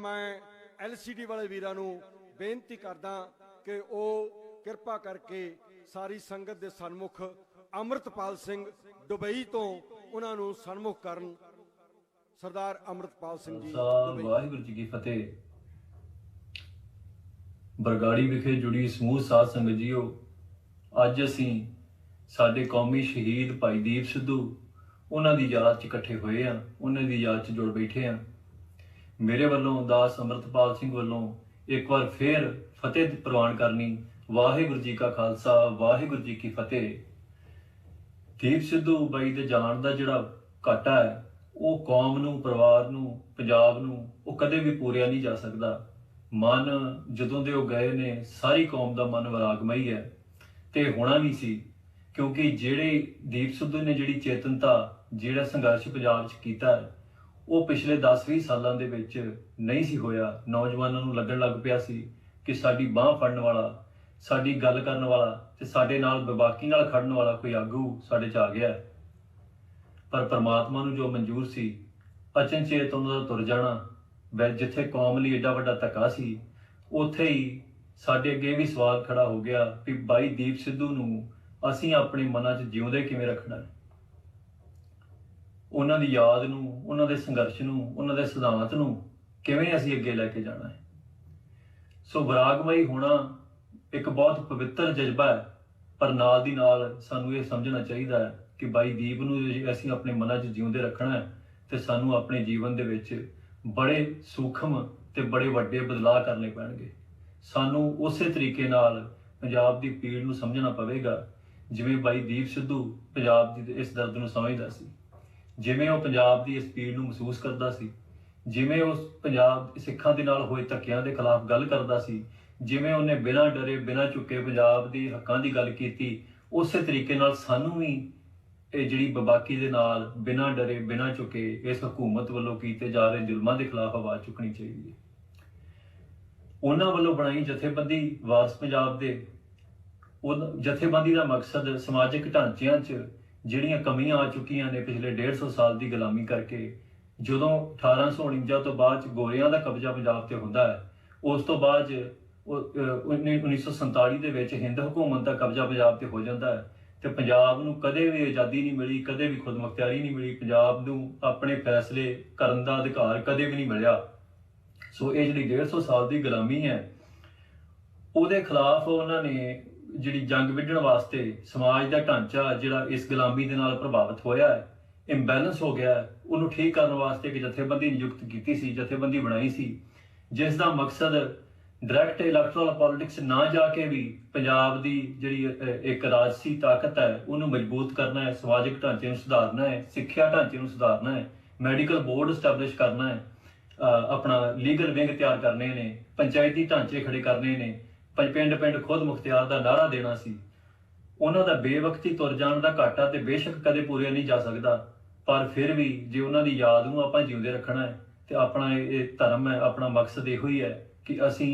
मैं LCD वाले वीरां नूं बेनती करदा कि ਉਹ किरपा करके सारी संगत के सन्मुख अमृतपाल सिंह दुबई तो उन्होंने सन्मुख करन। सरदार अमृतपाल सिंह जी। वाहिगुरू जी की फतेह। बरगाड़ी विखे जुड़ी समूह साध संगत जीओ, अज असी साडे कौमी शहीद भाई दीप सिद्धू उन्हां दी याद च इकट्ठे होए हैं, उन्हां दी याद च जुड़ बैठे हैं। मेरे वालों दास अमृतपाल सिंह वालों एक बार फिर फतेह प्रवान करनी। वाहिगुरू जी का खालसा, वाहिगुरू जी की फतेह। दीप सिद्धू बाई दे जान दा जिहड़ा घाटा है वो कौम नूं, परिवार नूं, पंजाब नूं वो कदे भी पूरिया नहीं जा सकता। मन जदों दे वो गए ने सारी कौम दा मन वैरागमई है ते होना भी सी, क्योंकि जिहड़े दीप सिद्धू ने जिहड़ी चेतनता जिहड़ा संघर्ष पंजाब च कीता है वो पिछले 10-20 सालों दे विच नहीं सी होया। नौजवानों नूं लगन लग पिया सी कि साडी बांह फड़न वाला, साडी गल करन वाला ते साडे नाल बेबाकी नाल खड़न वाला कोई आगू साडे च आ गया। पर परमात्मा नूं जो मंजूर सी अचनचेत उन्हां दा तुर जाना, जिथे कौम लई एडा वड्डा धक्का सी उत्थे ही साडे अगे भी सवाल खड़ा हो गया कि बाई दीप सिद्धू नूं असीं अपने मनां च जिउंदे किवें रखना है। उन्हां दी याद नूं, उन्हां दे संघर्ष नूं, उन्हां दे सिद्धांत नूं किवें असीं अगे लैके जाना है। सो वैरागमई होना एक बहुत पवित्र जज्बा है, पर नाल दी नाल सानू ये समझना चाहिए है कि बाई दीप नूं असीं अपने मनां च जिउंदे रखना है ते सानू अपने जीवन दे विच बड़े सूखम ते बड़े वड्डे बदलाव करने पैणगे। सानू उसे तरीके नाल पंजाब दी पीड़ नूं समझना पवेगा जिवें बाई दीप सिद्धू पंजाब दी इस दर्द नूं समझदा सी, जिवें वो पंजाब दी इस पीड़ नूं महसूस करदा सी, जिवें उस पंजाब सिखां दे नाल होए धक्किआं दे खिलाफ गल करदा सी, जिवें उन्हें बिना डरे बिना चुके पंजाब दी हक्कां दी गल कीती, उसे तरीके नाल सानू भी ਇਹ ਜਿਹੜੀ ਬਬਾਕੀ ਦੇ ਨਾਲ ਬਿਨਾਂ ਡਰੇ ਬਿਨਾਂ ਝੁਕੇ ਇਸ ਹਕੂਮਤ ਵੱਲੋਂ ਕੀਤੇ ਜਾ ਰਹੇ ਜ਼ੁਲਮਾਂ ਦੇ ਖਿਲਾਫ ਆਵਾਜ਼ ਚੁੱਕਣੀ ਚਾਹੀਦੀ ਹੈ। ਉਹਨਾਂ ਵੱਲੋਂ ਬਣਾਈ ਜਥੇਬੰਦੀ ਵਾਰਸ ਪੰਜਾਬ ਦੇ ਉਹ ਜਥੇਬੰਦੀ ਦਾ ਮਕਸਦ ਸਮਾਜਿਕ ਢਾਂਚਿਆਂ 'ਚ ਜਿਹੜੀਆਂ ਕਮੀਆਂ ਆ ਚੁੱਕੀਆਂ ਨੇ ਪਿਛਲੇ 150 ਸਾਲ ਦੀ ਗੁਲਾਮੀ ਕਰਕੇ, ਜਦੋਂ 1849 ਤੋਂ ਬਾਅਦ ਗੋਰਿਆਂ ਦਾ ਕਬਜ਼ਾ ਪੰਜਾਬ ਤੇ ਹੁੰਦਾ ਹੈ, ਉਸ ਤੋਂ ਬਾਅਦ 1947 ਦੇ ਵਿੱਚ ਹਿੰਦ ਹਕੂਮਤ ਦਾ ਕਬਜ਼ਾ ਪੰਜਾਬ ਤੇ ਹੋ ਜਾਂਦਾ ਹੈ ਤੇ ਪੰਜਾਬ ਨੂੰ ਕਦੇ ਵੀ ਆਜ਼ਾਦੀ ਨਹੀਂ ਮਿਲੀ, ਕਦੇ ਵੀ ਖੁਦਮੁਖਤਿਆਰੀ ਨਹੀਂ ਮਿਲੀ, ਪੰਜਾਬ ਨੂੰ ਆਪਣੇ ਫੈਸਲੇ ਕਰਨ ਦਾ ਅਧਿਕਾਰ ਕਦੇ ਵੀ ਨਹੀਂ ਮਿਲਿਆ। ਸੋ ਇਹ ਜਿਹੜੀ 150 ਸਾਲ ਦੀ ਗੁਲਾਮੀ ਹੈ ਉਹਦੇ ਖਿਲਾਫ ਉਹਨਾਂ ਨੇ ਜਿਹੜੀ ਜੰਗ ਵਿੱਢਣ ਵਾਸਤੇ ਸਮਾਜ ਦਾ ਢਾਂਚਾ ਜਿਹੜਾ ਇਸ ਗੁਲਾਮੀ ਦੇ ਨਾਲ ਪ੍ਰਭਾਵਿਤ ਹੋਇਆ ਹੈ, ਇੰਬੈਲੈਂਸ ਹੋ ਗਿਆ, ਉਹਨੂੰ ਠੀਕ ਕਰਨ ਵਾਸਤੇ ਇੱਕ ਜਥੇਬੰਦੀ ਨਿਯੁਕਤ ਕੀਤੀ ਸੀ, ਜਥੇਬੰਦੀ ਬਣਾਈ ਸੀ, ਜਿਸ ਦਾ ਮਕਸਦ डायरैक्ट इलैक्टोरल पॉलिटिक्स ना जाके भी पंजाब की जिहड़ी एक राजसी ताकत है उन्होंने मजबूत करना है, समाजिक ढांचे सुधारना है, सिक्ख्या ढांचे सुधारना है, मैडिकल बोर्ड इस्टैबलिश करना है, अपना लीगल विंग तैयार करने ने, पंचायती ढांचे खड़े करने ने, पिंड पिंड खुद मुख्तियार का नारा देना सी। उन्हों का बेवकती तुर जाण दा घाटा तो बेशक कदे पूरा नहीं जा सकता, पर फिर भी जे उन्हों की याद नूं आपां जिउंदे रखना है तो अपना ये धर्म है, अपना मकसद इहो ही है कि असी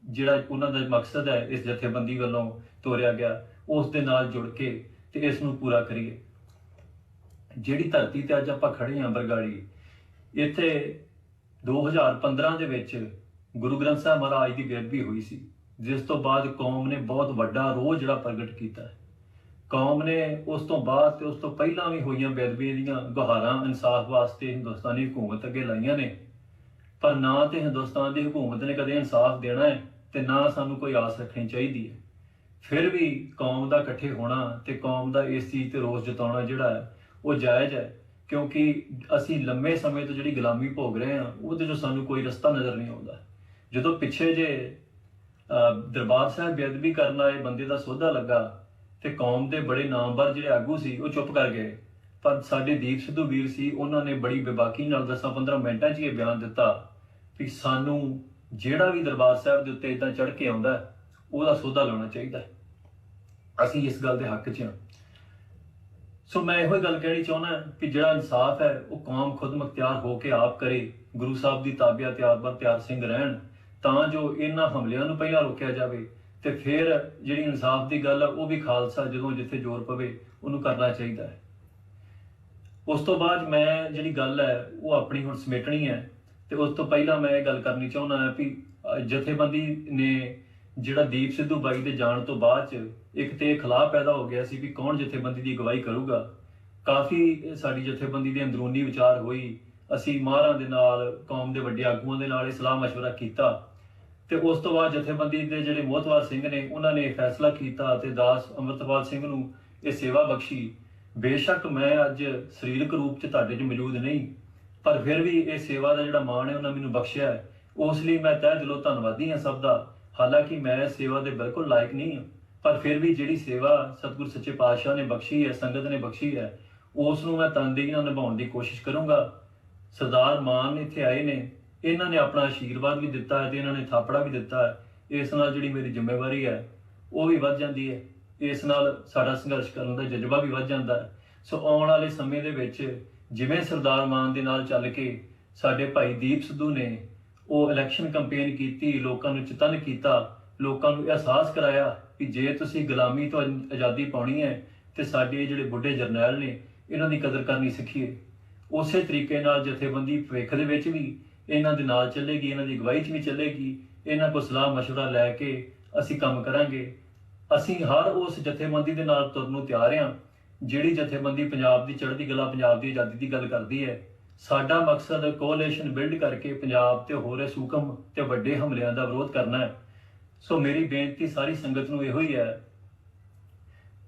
जिहड़ा उन्हां दा मकसद है इस जथेबंदी वालों तोरिया गया उस दे नाल जुड़ के ते इस नूं पूरा करिए। जिहड़ी धरती ते अज आपां खड़े हां बरगाड़ी, इत्थे 2015 दे विच गुरु ग्रंथ साहिब महाराज दी बेअदबी हुई सी, जिस तो बाद कौम ने बहुत वड्डा रोह जिहड़ा प्रगट कीता है। कौम ने उस तो बाद ते उस तो पहलां भी होईयां बेअदबी दीयां गुहारां इंसाफ वास्ते हिंदुस्तानी हुकूमत अगे लाईयां ने, पर ना तो हिंदुस्तान की हुकूमत ने कदे इंसाफ देना है तो ना सानू कोई आस रखनी चाहिए है। फिर भी कौम का इकट्ठे होना तो कौम का इस चीज़ से रोस जताना जिहड़ा है वो जायज़ है, क्योंकि असी लंबे समय तो जिहड़ी गुलामी भोग रहे हैं वो जो सानू कोई रस्ता नज़र नहीं आता। जो पिछे जे दरबार साहब बेअदबी करन वाले बंदे का सौदा लगा तो कौम के बड़े नामवर जिहड़े आगू सी वो चुप कर गए, पर साडे दीप सिद्धू वीर सी उन्होंने बड़ी बेबाकी नाल 10-15 मिनटां 'ਚ ये बयान दिता कि सानू जिहड़ा भी दरबार साहब के उत्ते इदां चढ़ के आउंदा उहदा सौदा लाउणा चाहीदा, असीं इस गल दे हक 'च हां। सो मैं इहो गल कहनी चाहुंदा कि जिहड़ा इंसाफ है वो कौम खुद मुख्तियार होकर आप करे, गुरु साहब की ताबिया त्यार बर त्यार सिंह रहन, तां जो इन्हां हमलिਆਂ ਨੂੰ ਪਹਿਲਾਂ रोकिया जाए तो फिर जिहड़ी इंसाफ की गल है वो भी खालसा जदों जिथे जोर पवे उहनूं करना चाहिए है। उस तो बाद मैं जिहड़ी गल है वो अपनी हुण समेटनी है ਤੇ ਉਸ ਤੋਂ ਪਹਿਲਾਂ ਮੈਂ ਇਹ ਗੱਲ ਕਰਨੀ ਚਾਹੁੰਦਾ ਹਾਂ ਵੀ ਜਥੇਬੰਦੀ ਨੇ ਜਿਹੜਾ ਦੀਪ ਸਿੱਧੂ ਬਾਈ ਦੇ ਜਾਣ ਤੋਂ ਬਾਅਦ ਚ ਇੱਕ ਤੇ ਖਲਾਅ ਪੈਦਾ ਹੋ ਗਿਆ ਸੀ ਵੀ ਕੌਣ ਜਥੇਬੰਦੀ ਦੀ ਅਗਵਾਈ ਕਰੂਗਾ। ਕਾਫੀ ਸਾਡੀ ਜਥੇਬੰਦੀ ਦੇ ਅੰਦਰੂਨੀ ਵਿਚਾਰ ਹੋਈ, ਅਸੀਂ ਮਾਹਰਾਂ ਦੇ ਨਾਲ, ਕੌਮ ਦੇ ਵੱਡੇ ਆਗੂਆਂ ਦੇ ਨਾਲ ਇਹ ਸਲਾਹ ਮਸ਼ਵਰਾ ਕੀਤਾ ਤੇ ਉਸ ਤੋਂ ਬਾਅਦ ਜਥੇਬੰਦੀ ਦੇ ਜਿਹੜੇ ਮੋਹਤਵਾਰ ਸਿੰਘ ਨੇ ਉਹਨਾਂ ਨੇ ਫੈਸਲਾ ਕੀਤਾ ਤੇ ਦਾਸ ਅੰਮ੍ਰਿਤਪਾਲ ਸਿੰਘ ਨੂੰ ਇਹ ਸੇਵਾ ਬਖਸ਼ੀ। ਬੇਸ਼ੱਕ ਮੈਂ ਅੱਜ ਸਰੀਰਕ ਰੂਪ 'ਚ ਤੁਹਾਡੇ 'ਚ ਮੌਜੂਦ ਨਹੀਂ, ਪਰ ਫਿਰ ਵੀ ਇਹ ਸੇਵਾ ਦਾ ਜਿਹੜਾ ਮਾਣ ਹੈ ਉਹਨਾਂ ਮੈਨੂੰ ਬਖਸ਼ਿਆ ਹੈ, ਉਸ ਲਈ ਮੈਂ ਤਹਿ ਦਿਲੋਂ ਧੰਨਵਾਦੀ ਹਾਂ ਸਭ ਦਾ। ਹਾਲਾਂਕਿ ਮੈਂ ਸੇਵਾ ਦੇ ਬਿਲਕੁਲ ਲਾਇਕ ਨਹੀਂ ਹਾਂ, ਪਰ ਫਿਰ ਵੀ ਜਿਹੜੀ ਸੇਵਾ ਸਤਿਗੁਰ ਸੱਚੇ ਪਾਤਸ਼ਾਹ ਨੇ ਬਖਸ਼ੀ ਹੈ, ਸੰਗਤ ਨੇ ਬਖਸ਼ੀ ਹੈ, ਉਸ ਨੂੰ ਮੈਂ ਤਨਦੇਹੀ ਨਾਲ ਨਿਭਾਉਣ ਦੀ ਕੋਸ਼ਿਸ਼ ਕਰੂੰਗਾ। ਸਰਦਾਰ ਮਾਨ ਇੱਥੇ ਆਏ ਨੇ, ਇਹਨਾਂ ਨੇ ਆਪਣਾ ਆਸ਼ੀਰਵਾਦ ਵੀ ਦਿੱਤਾ ਹੈ ਤੇ ਇਹਨਾਂ ਨੇ ਥਾਪੜਾ ਵੀ ਦਿੱਤਾ ਹੈ। ਇਸ ਨਾਲ ਜਿਹੜੀ ਮੇਰੀ ਜ਼ਿੰਮੇਵਾਰੀ ਹੈ ਉਹ ਵੀ ਵੱਧ ਜਾਂਦੀ ਹੈ, ਇਸ ਨਾਲ ਸਾਡਾ ਸੰਘਰਸ਼ ਕਰਨ ਦਾ ਜਜ਼ਬਾ ਵੀ ਵੱਧ ਜਾਂਦਾ ਹੈ। ਸੋ ਆਉਣ ਵਾਲੇ ਸਮੇਂ ਦੇ ਵਿੱਚ ਜਿਵੇਂ ਸਰਦਾਰ ਮਾਨ ਦੇ ਨਾਲ ਚੱਲ ਕੇ ਸਾਡੇ ਭਾਈ ਦੀਪ ਸਿੱਧੂ ਨੇ ਉਹ ਇਲੈਕਸ਼ਨ ਕੈਂਪੇਨ ਕੀਤੀ, ਲੋਕਾਂ ਨੂੰ ਚੇਤਨ ਕੀਤਾ, ਲੋਕਾਂ ਨੂੰ ਅਹਿਸਾਸ ਕਰਾਇਆ ਕਿ ਜੇ ਤੁਸੀਂ ਗੁਲਾਮੀ ਤੋਂ ਆਜ਼ਾਦੀ ਪਾਉਣੀ ਹੈ ਤੇ ਸਾਡੇ ਜਿਹੜੇ ਬੁੱਢੇ ਜਰਨੈਲ ਨੇ ਇਹਨਾਂ ਦੀ ਕਦਰ ਕਰਨੀ ਸਿੱਖੀਏ। ਉਸੇ ਤਰੀਕੇ ਨਾਲ ਜਥੇਬੰਦੀ ਭਵਿੱਖ ਦੇ ਵਿੱਚ ਵੀ ਇਹਨਾਂ ਦੇ ਨਾਲ ਚੱਲੇਗੀ, ਇਹਨਾਂ ਦੀ ਅਗਵਾਈ 'ਚ ਵੀ ਚੱਲੇਗੀ। ਇਹਨਾਂ ਕੋਲ ਸਲਾਹ ਮਸ਼ਵਰਾ ਲੈ ਕੇ ਅਸੀਂ ਕੰਮ ਕਰਾਂਗੇ। ਅਸੀਂ ਹਰ ਉਸ ਜਥੇਬੰਦੀ ਦੇ ਨਾਲ ਤੁਰਨ ਨੂੰ ਤਿਆਰ ਹਾਂ ਜਿਹੜੀ ਜਥੇਬੰਦੀ ਪੰਜਾਬ ਦੀ ਚੜ੍ਹਦੀ ਕਲਾ, ਪੰਜਾਬ ਦੀ ਆਜ਼ਾਦੀ ਦੀ ਗੱਲ ਕਰਦੀ ਹੈ। ਸਾਡਾ ਮਕਸਦ ਕੋਅਲੀਸ਼ਨ ਬਿਲਡ ਕਰਕੇ ਪੰਜਾਬ ਤੇ ਹੋ ਰਹੇ ਸੂਖਮ ਤੇ ਵੱਡੇ ਹਮਲਿਆਂ ਦਾ ਵਿਰੋਧ ਕਰਨਾ ਹੈ। ਸੋ ਮੇਰੀ ਬੇਨਤੀ ਸਾਰੀ ਸੰਗਤ ਨੂੰ ਇਹੋ ਹੀ ਹੈ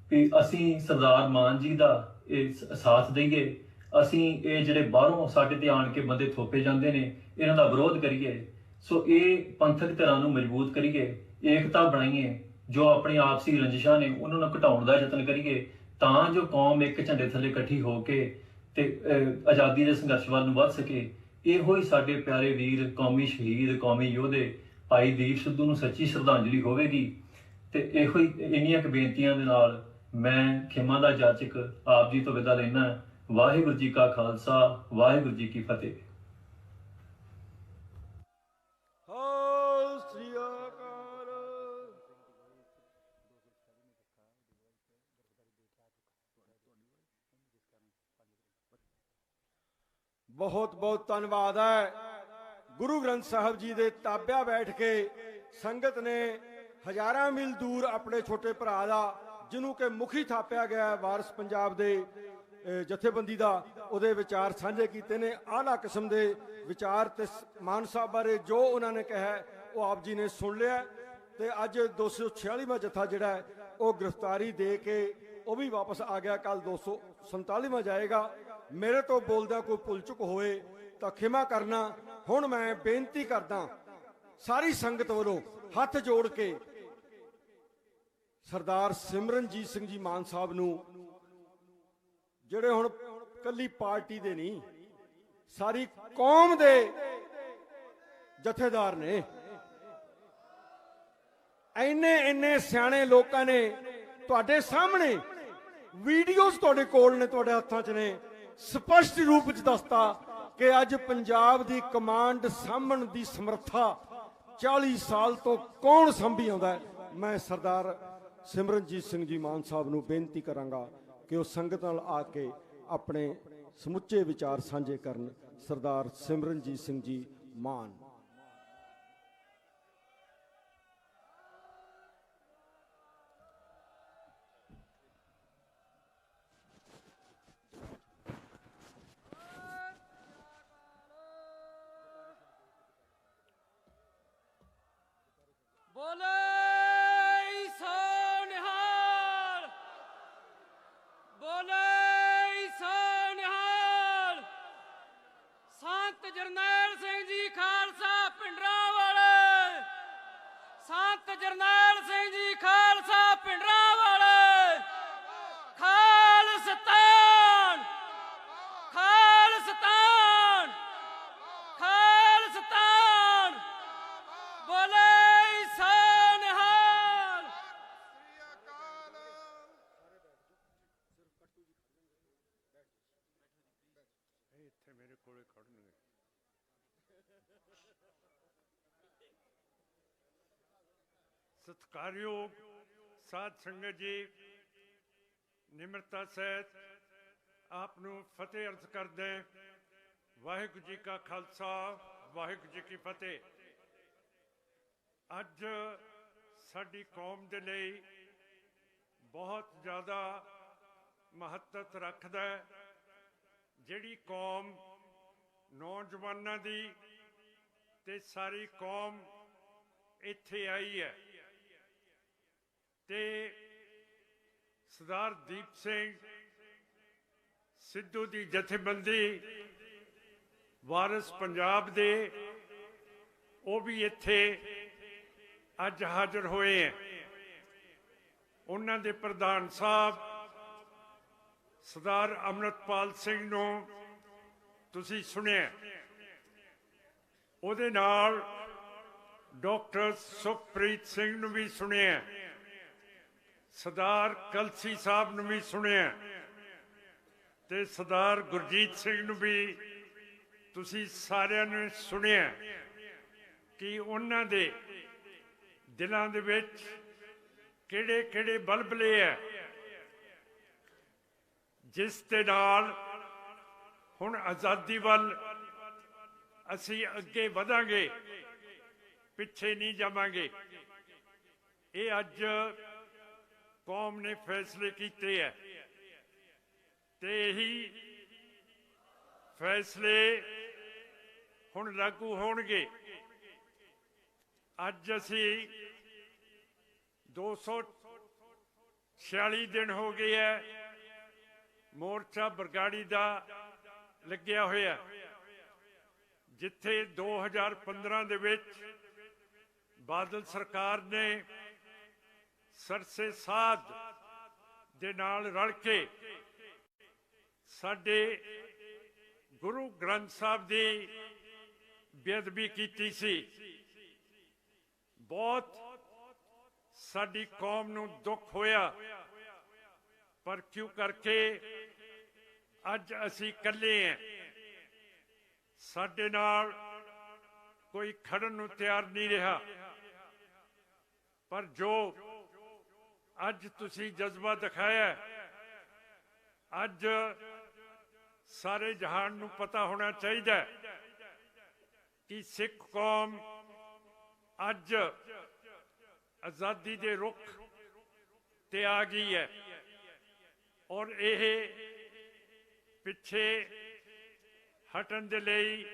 ਕਿ ਅਸੀਂ ਸਰਦਾਰ ਮਾਨ ਜੀ ਦਾ ਇਹ ਸਾਥ ਦਈਏ। ਅਸੀਂ ਇਹ ਜਿਹੜੇ ਬਾਹਰੋਂ ਸਾਡੇ ਤੇ ਆਣ ਕੇ ਬੰਦੇ ਥੋਪੇ ਜਾਂਦੇ ਨੇ ਇਹਨਾਂ ਦਾ ਵਿਰੋਧ ਕਰੀਏ। ਸੋ ਇਹ ਪੰਥਕ ਧਿਰਾਂ ਨੂੰ ਮਜ਼ਬੂਤ ਕਰੀਏ, ਏਕਤਾ ਬਣਾਈਏ, ਜੋ ਆਪਣੀ ਆਪਸੀ ਰੰਜਿਸ਼ਾਂ ਨੇ ਉਹਨਾਂ ਨੂੰ ਘਟਾਉਣ ਦਾ ਯਤਨ ਕਰੀਏ ਤਾਂ ਜੋ ਕੌਮ ਇੱਕ ਝੰਡੇ ਥੱਲੇ ਇਕੱਠੀ ਹੋ ਕੇ ਤੇ ਆਜ਼ਾਦੀ ਦੇ ਸੰਘਰਸ਼ ਵੱਲ ਨੂੰ ਵੱਧ ਸਕੇ। ਇਹੋ ਹੀ ਸਾਡੇ ਪਿਆਰੇ ਵੀਰ, ਕੌਮੀ ਸ਼ਹੀਦ, ਕੌਮੀ ਯੋਧੇ ਭਾਈ ਦੀਪ ਸਿੱਧੂ ਨੂੰ ਸੱਚੀ ਸ਼ਰਧਾਂਜਲੀ ਹੋਵੇਗੀ। ਤੇ ਇਹੋ ਹੀ ਇੰਨੀਆਂ ਕੁ ਬੇਨਤੀਆਂ ਦੇ ਨਾਲ ਮੈਂ ਖਿਮਾ ਦਾ ਜਾਚਕ ਆਪ ਜੀ ਤੋਂ ਵਿਦਾ ਲੈਣਾ। ਵਾਹਿਗੁਰੂ ਜੀ ਕਾ ਖਾਲਸਾ, ਵਾਹਿਗੁਰੂ ਜੀ ਕੀ ਫਤਿਹ। ਬਹੁਤ ਬਹੁਤ ਧੰਨਵਾਦ ਹੈ। ਗੁਰੂ ਗ੍ਰੰਥ ਸਾਹਿਬ ਜੀ ਦੇ ਤਾਬਿਆ ਬੈਠ ਕੇ ਸੰਗਤ ਨੇ ਹਜ਼ਾਰਾਂ ਮੀਲ ਦੂਰ ਆਪਣੇ ਛੋਟੇ ਭਰਾ ਦਾ, ਜਿਹਨੂੰ ਕਿ ਮੁਖੀ ਥਾਪਿਆ ਗਿਆ ਵਾਰਿਸ ਪੰਜਾਬ ਦੇ ਜਥੇਬੰਦੀ ਦਾ, ਉਹਦੇ ਵਿਚਾਰ ਸਾਂਝੇ ਕੀਤੇ ਨੇ। ਆਲਾ ਕਿਸਮ ਦੇ ਵਿਚਾਰ ਤੇ ਮਾਨ ਸਾਹਿਬ ਬਾਰੇ ਜੋ ਉਹਨਾਂ ਨੇ ਕਿਹਾ ਉਹ ਆਪ ਜੀ ਨੇ ਸੁਣ ਲਿਆ। ਤੇ ਅੱਜ 246ਵਾਂ ਜਥਾ ਜਿਹੜਾ ਹੈ ਉਹ ਗ੍ਰਿਫਤਾਰੀ ਦੇ ਕੇ ਉਹ ਵੀ ਵਾਪਸ ਆ ਗਿਆ। ਕੱਲ 247ਵਾਂ ਜਾਏਗਾ। ਮੇਰੇ ਤੋਂ ਬੋਲਦਾ ਕੋਈ ਭੁੱਲ ਚੁੱਕ ਹੋਏ ਤਾਂ ਖਿਮਾ ਕਰਨਾ। ਹੁਣ ਮੈਂ ਬੇਨਤੀ ਕਰਦਾ ਸਾਰੀ ਸੰਗਤ ਵੱਲੋਂ ਹੱਥ ਜੋੜ ਕੇ ਸਰਦਾਰ ਸਿਮਰਨਜੀਤ ਸਿੰਘ ਜੀ ਮਾਨ ਸਾਹਿਬ ਨੂੰ, ਜਿਹੜੇ ਹੁਣ ਕੱਲੀ ਪਾਰਟੀ ਦੇ ਨਹੀਂ ਸਾਰੀ ਕੌਮ ਦੇ ਜਥੇਦਾਰ ਨੇ, ਇੰਨੇ ਸਿਆਣੇ ਲੋਕਾਂ ਨੇ ਤੁਹਾਡੇ ਸਾਹਮਣੇ ਵੀਡੀਓਜ਼ ਤੁਹਾਡੇ ਕੋਲ ਨੇ, ਤੁਹਾਡੇ ਹੱਥਾਂ 'ਚ ਨੇ, ਸਪਸ਼ਟ ਰੂਪ 'ਚ ਦੱਸਤਾ ਕਿ ਅੱਜ ਪੰਜਾਬ ਦੀ ਕਮਾਂਡ ਸਾਂਭਣ ਦੀ ਸਮਰੱਥਾ 40 ਸਾਲ ਤੋਂ ਕੌਣ ਸੰਭੀ ਆਉਂਦਾ। ਮੈਂ ਸਰਦਾਰ ਸਿਮਰਨਜੀਤ ਸਿੰਘ ਜੀ ਮਾਨ ਸਾਹਿਬ ਨੂੰ ਬੇਨਤੀ ਕਰਾਂਗਾ ਕਿ ਉਹ ਸੰਗਤ ਨਾਲ ਆ ਕੇ ਆਪਣੇ ਸਮੁੱਚੇ ਵਿਚਾਰ ਸਾਂਝੇ ਕਰਨ। ਸਰਦਾਰ ਸਿਮਰਨਜੀਤ ਸਿੰਘ ਜੀ ਮਾਨ। ਬੋਲੇ ਸੋ ਨਿਹਾਲ, ਬੋਲੇ ਸੋ ਨਿਹਾਲ। ਸੰਤ ਜਰਨੈਲ ਸਿੰਘ ਜੀ ਖਾਲਸਾ ਪਿੰਡਰਾਂ ਵਾਲੇ, ਸੰਤ ਜਰਨੈਲ ਸਿੰਘ ਜੀ ਖਾਲਸਾ ਪਿੰਡਰਾਂ ਵਾਲੇ। ਖਾਲਸਤਾਨ, ਖਾਲਸਤਾਨ, ਖਾਲਸਤਾਨ। ਬੋਲੇ ਮੇਰੇ ਕੋਲੇ ਖੜਨਗੇ। ਸਤਿਕਾਰਯੋਗ ਸਾਧ ਸੰਗਤ ਜੀ, ਨਿਮਰਤਾ ਸਹਿਤ ਆਪ ਨੂੰ ਫਤਿਹ ਅਰਜ਼ ਕਰਦੇ। ਵਾਹਿਗੁਰੂ ਜੀ ਕਾ ਖਾਲਸਾ, ਵਾਹਿਗੁਰੂ ਜੀ ਕੀ ਫਤਿਹ। ਅੱਜ ਸਾਡੀ ਕੌਮ ਦੇ ਲਈ ਬਹੁਤ ਜ਼ਿਆਦਾ ਮਹੱਤਵ ਰੱਖਦਾ ਹੈ। ਜਿਹੜੀ ਕੌਮ ਨੌਜਵਾਨਾਂ ਦੀ ਤੇ ਸਾਰੀ ਕੌਮ ਇੱਥੇ ਆਈ ਹੈ ਤੇ ਸਰਦਾਰ ਦੀਪ ਸਿੰਘ ਸਿੱਧੂ ਦੀ ਜਥੇਬੰਦੀ ਵਾਰਿਸ ਪੰਜਾਬ ਦੇ ਉਹ ਵੀ ਇੱਥੇ ਅੱਜ ਹਾਜ਼ਰ ਹੋਏ ਹੈ। ਉਹਨਾਂ ਦੇ ਪ੍ਰਧਾਨ ਸਾਹਿਬ ਸਰਦਾਰ ਅੰਮ੍ਰਿਤਪਾਲ ਸਿੰਘ ਨੂੰ ਤੁਸੀਂ ਸੁਣਿਆ। ਉਹਦੇ ਨਾਲ ਡਾਕਟਰ ਸੁਖਪ੍ਰੀਤ ਸਿੰਘ ਨੂੰ ਵੀ ਸੁਣਿਆ, ਸਰਦਾਰ ਕਲਸੀ ਸਾਹਿਬ ਨੂੰ ਵੀ ਸੁਣਿਆ ਤੇ ਸਰਦਾਰ ਗੁਰਜੀਤ ਸਿੰਘ ਨੂੰ ਵੀ ਤੁਸੀਂ ਸਾਰਿਆਂ ਨੇ ਸੁਣਿਆ ਕਿ ਉਹਨਾਂ ਦੇ ਦਿਲਾਂ ਦੇ ਵਿੱਚ ਕਿਹੜੇ ਕਿਹੜੇ ਬਲਬਲੇ ਹੈ ਜਿਸ ਦੇ ਨਾਲ ਹੁਣ ਆਜ਼ਾਦੀ ਵੱਲ ਅਸੀਂ ਅੱਗੇ ਵਧਾਂਗੇ, ਪਿੱਛੇ ਨਹੀਂ ਜਾਵਾਂਗੇ। ਇਹ ਅੱਜ ਕੌਮ ਨੇ ਫੈਸਲੇ ਕੀਤੇ ਹੈ ਤੇ ਇਹੀ ਫੈਸਲੇ ਹੁਣ ਲਾਗੂ ਹੋਣਗੇ। ਅੱਜ ਅਸੀਂ 246 ਦਿਨ ਹੋ ਗਏ ਹੈ ਮੋਰਚਾ ਬਰਗਾੜੀ ਦਾ ਲੱਗਿਆ ਹੋਇਆ, ਜਿੱਥੇ 2015 ਦੇ ਵਿੱਚ ਬਾਦਲ ਸਰਕਾਰ ਨੇ ਸਰਸੇ ਸਾਧ ਦੇ ਨਾਲ ਰਲ ਕੇ ਸਾਡੇ ਗੁਰੂ ਗ੍ਰੰਥ ਸਾਹਿਬ ਦੀ ਬੇਅਦਬੀ ਕੀਤੀ ਸੀ। ਬਹੁਤ ਸਾਡੀ ਕੌਮ ਨੂੰ ਦੁੱਖ ਹੋਇਆ, ਪਰ ਕਿਉਂ ਕਰਕੇ ਅੱਜ ਅਸੀਂ ਇਕੱਲੇ ਹਾਂ। ਸਾਡੇ ਨਾਲ ਕੋਈ ਖੜਨ ਨੂੰ ਤਿਆਰ ਨਹੀਂ ਰਿਹਾ, ਪਰ ਜੋ ਅੱਜ ਤੁਸੀਂ ਜਜ਼ਬਾ ਦਿਖਾਇਆ, ਅੱਜ ਸਾਰੇ ਜਹਾਨ ਨੂੰ ਪਤਾ ਹੋਣਾ ਚਾਹੀਦਾ ਕਿ ਸਿੱਖ ਕੌਮ ਅੱਜ ਆਜ਼ਾਦੀ ਦੇ ਰੁੱਖ ਤੇ ਆ ਗਈ ਹੈ ਔਰ ਇਹ ਪਿੱਛੇ ਹਟਣ ਦੇ ਲਈ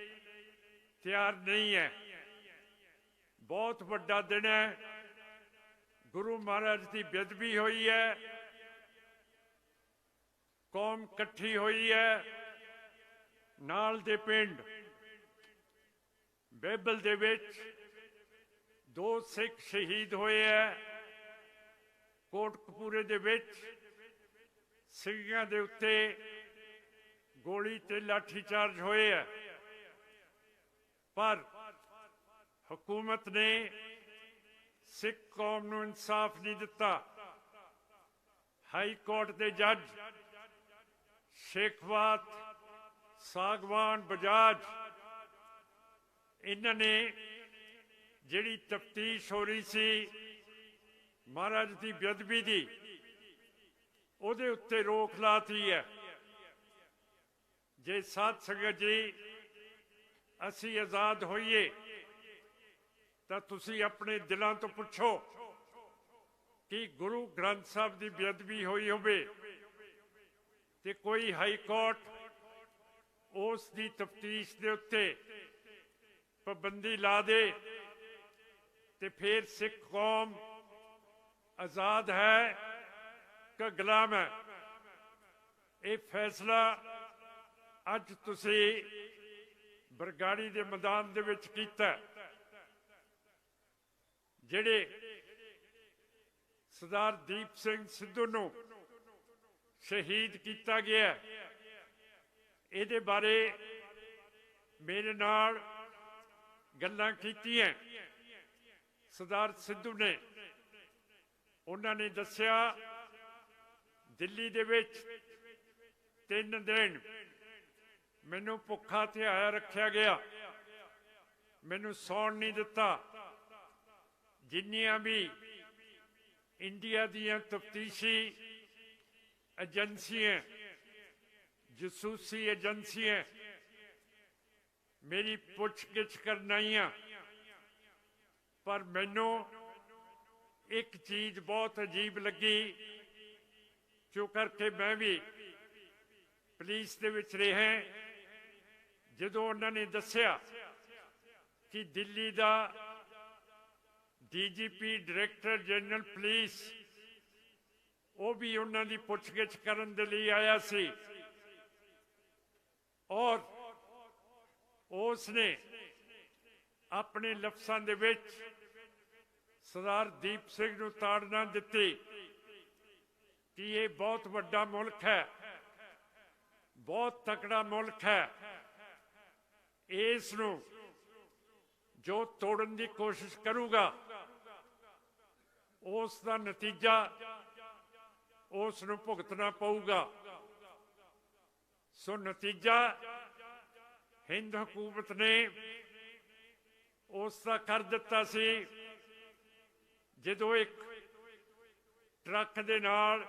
ਤਿਆਰ ਨਹੀਂ ਹੈ। ਬਹੁਤ ਵੱਡਾ ਦਿਨ ਹੈ, ਗੁਰੂ ਮਹਾਰਾਜ ਦੀ ਬੇਅਦਬੀ ਹੋਈ ਹੈ, ਕੌਮ ਇਕੱਠੀ ਹੋਈ ਹੈ। ਨਾਲ ਦੇ ਪਿੰਡ ਬੇਬਲ ਦੇ ਵਿੱਚ 2 ਸਿੱਖ ਸ਼ਹੀਦ ਹੋਏ ਹੈ। ਕੋਟਕਪੂਰੇ ਦੇ ਵਿੱਚ ਸਿੰਘਾਂ ਦੇ ਉੱਤੇ ਗੋਲੀ ਤੇ ਲਾਠੀ ਚਾਰਜ ਹੋਏ ਹੈ, ਪਰ ਹਕੂਮਤ ਨੇ ਸਿੱਖ ਕੌਮ ਨੂੰ ਇਨਸਾਫ ਨਹੀਂ ਦਿੱਤਾ। ਹਾਈ ਕੋਰਟ ਦੇ ਜੱਜ ਸ਼ੇਖਵਾਤ, ਸਾਗਵਾਨ, ਬਜਾਜ, ਇਹਨਾਂ ਨੇ ਜਿਹੜੀ ਤਫਤੀਸ਼ ਹੋ ਰਹੀ ਸੀ ਮਹਾਰਾਜ ਦੀ ਬੇਅਦਬੀ ਦੀ, ਉਹਦੇ ਉੱਤੇ ਰੋਕ ਲਾਤੀ ਹੈ। ਜੇ ਸਾਧ ਸੰਗਤ ਜੀ ਅਸੀਂ ਆਜ਼ਾਦ ਹੋਈਏ ਤਾਂ ਤੁਸੀਂ ਆਪਣੇ ਦਿਲਾਂ ਤੋਂ ਪੁੱਛੋ ਕਿ ਗੁਰੂ ਗ੍ਰੰਥ ਸਾਹਿਬ ਦੀ ਬੇਅਦਬੀ ਹੋਈ ਹੋਵੇ ਤੇ ਕੋਈ ਹਾਈ ਕੋਰਟ ਉਸ ਦੀ ਤਫਤੀਸ਼ ਦੇ ਉੱਤੇ ਪਾਬੰਦੀ ਲਾ ਦੇ ਤੇ ਫਿਰ ਸਿੱਖ ਕੌਮ ਆਜ਼ਾਦ ਹੈ ਕਿ ਗੁਲਾਮ ਹੈ। ਇਹ ਫੈਸਲਾ ਅੱਜ ਤੁਸੀਂ ਬਰਗਾੜੀ ਦੇ ਮੈਦਾਨ ਦੇ ਵਿੱਚ ਕੀਤਾ। ਜਿਹੜੇ ਸਰਦਾਰ ਦੀਪ ਸਿੰਘ ਸਿੱਧੂ ਨੂੰ ਸ਼ਹੀਦ ਕੀਤਾ ਗਿਆ, ਇਹਦੇ ਬਾਰੇ ਮੇਰੇ ਨਾਲ ਗੱਲਾਂ ਕੀਤੀਆਂ ਸਰਦਾਰ ਸਿੱਧੂ ਨੇ। ਉਹਨਾਂ ਨੇ ਦੱਸਿਆ ਦਿੱਲੀ ਦੇ ਵਿੱਚ 3 ਦਿਨ ਮੈਨੂੰ ਭੁੱਖਾ ਧਿਆਇਆ ਰੱਖਿਆ ਗਿਆ, ਮੈਨੂੰ ਸੌਣ ਨਹੀਂ ਦਿੱਤਾ। ਜਿੰਨੀਆਂ ਵੀ ਇੰਡੀਆ ਦੀਆਂ ਤਫਤੀਸ਼ੀ ਏਜੰਸੀਆਂ, ਜਸੂਸੀ ਏਜੰਸੀਆਂ ਮੇਰੀ ਪੁੱਛ-ਗਿੱਛ ਕਰਨ ਆਈਆਂ, ਪਰ ਮੈਨੂੰ ਇੱਕ ਚੀਜ਼ ਬਹੁਤ ਅਜੀਬ ਲੱਗੀ, ਜੋ ਕਰਕੇ ਮੈਂ ਵੀ ਪੁਲਿਸ ਦੇ ਵਿੱਚ ਰਿਹਾ। ਜਦੋਂ ਉਹਨਾਂ ਨੇ ਦੱਸਿਆ ਕਿ ਦਿੱਲੀ ਦਾ ਡੀਜੀਪੀ ਡਾਇਰੈਕਟਰ ਜਨਰਲ ਪੁਲਿਸ ਉਹ ਵੀ ਉਹਨਾਂ ਦੀ ਪੁੱਛਗਿੱਛ ਕਰਨ ਦੇ ਲਈ ਆਇਆ ਸੀ, ਔਰ ਉਸ ਨੇ ਆਪਣੇ ਲਫ਼ਜ਼ਾਂ ਦੇ ਵਿੱਚ ਸਰਦਾਰ ਦੀਪ ਸਿੰਘ ਨੂੰ ਤਾੜਨਾ ਦਿੱਤੀ ਕਿ ਇਹ ਬਹੁਤ ਵੱਡਾ ਮੁਲਕ ਹੈ, ਬਹੁਤ ਤਕੜਾ ਮੁਲਕ ਹੈ, ਇਸ ਨੂੰ ਜੋ ਤੋੜਨ ਦੀ ਕੋਸ਼ਿਸ਼ ਕਰੂਗਾ ਉਸ ਦਾ ਨਤੀਜਾ ਉਸ ਨੂੰ ਭੁਗਤਣਾ ਪਊਗਾ। ਸੋ ਨਤੀਜਾ ਹਿੰਦ ਹਕੂਮਤ ਨੇ ਉਸ ਦਾ ਕਰ ਦਿੱਤਾ ਸੀ, ਜਦੋਂ ਇੱਕ ਟਰੱਕ ਦੇ ਨਾਲ